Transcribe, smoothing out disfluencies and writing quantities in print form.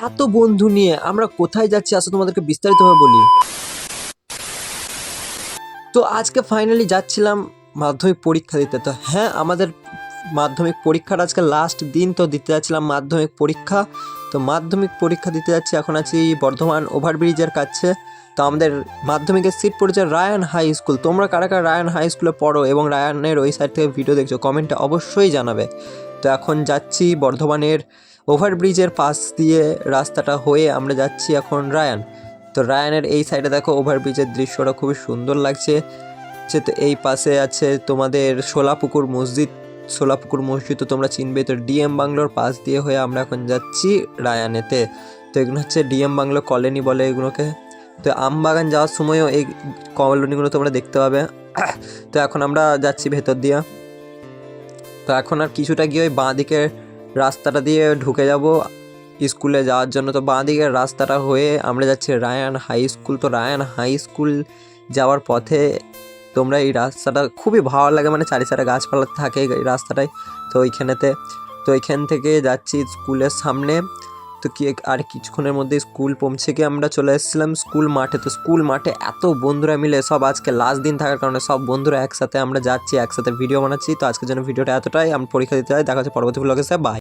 এত বন্ধু নিয়ে আমরা কোথায় যাচ্ছি আসলে তোমাদেরকে বিস্তারিতভাবে বলি। তো আজকে ফাইনালি যাচ্ছিলাম মাধ্যমিক পরীক্ষা দিতে। তো হ্যাঁ, আমাদের মাধ্যমিক পরীক্ষার আজকে লাস্ট দিন, তো দিতে যাচ্ছিলাম মাধ্যমিক পরীক্ষা। তো মাধ্যমিক পরীক্ষা দিতে যাচ্ছি, এখন আছি বর্ধমান ওভারব্রিজের কাছে। তো আমাদের মাধ্যমিকের সিট পড়েছে রায়ান হাই স্কুল। তোমরা কারা কারা রায়ান হাই স্কুলে পড়ো এবং রায়ানের ওই সাইড থেকে ভিডিও দেখছো কমেন্টে অবশ্যই জানাবে। তো এখন যাচ্ছি বর্ধমানের ওভারব্রিজের পাশ দিয়ে রাস্তাটা হয়ে আমরা যাচ্ছি এখন রায়ান। তো রায়ানের এই সাইডে দেখো ওভারব্রিজের দৃশ্যটা খুবই সুন্দর লাগছে। তো এই পাশে আছে তোমাদের সোলাপুকুর মসজিদ। সোলাপুকুর মসজিদ তো তোমরা চিনবে। তো ডিএম বাংলোর পাশ দিয়ে হয়ে আমরা এখন যাচ্ছি রায়ানেতে। তো এগুলো হচ্ছে ডিএম বাংলো কলোনি বলে এগুলোকে। তো আমবাগান যাওয়ার সময়ও এই কলোনিগুলো তোমরা দেখতে পাবে। তো এখন আমরা যাচ্ছি ভেতর দিয়ে। তো এখন আর কিছুটা গিয়ে ওই বাঁ দিকের রাস্তাটা দিয়ে ঢুকে যাব স্কুলে যাওয়ার জন্য। তো বাঁ দিকের রাস্তাটা হয়ে আমরা যাচ্ছি রায়ান হাই স্কুল। তো রায়ান হাই স্কুল যাওয়ার পথে তোমরা এই রাস্তাটা খুবই ভালো লাগে, মানে চারিসারা গাছপালা থাকে এই রাস্তাটায়। তো এইখান থেকে যাচ্ছি স্কুলের সামনে। তো কি আর কিছুক্ষণের মধ্যে স্কুল পৌঁছে গিয়ে আমরা চলে এসেছিলাম স্কুল মাঠে। তো স্কুল মাঠে এত বন্ধুরা মিলে, সব আজকে লাস্ট দিন থাকার কারণে সব বন্ধুরা একসাথে আমরা যাচ্ছি, একসাথে ভিডিও বানাচ্ছি। তো আজকের জন্য ভিডিওটা এতটাই। আমি পরীক্ষা দিতে যাই, দেখা হচ্ছে পরবর্তী ব্লগে। বাই।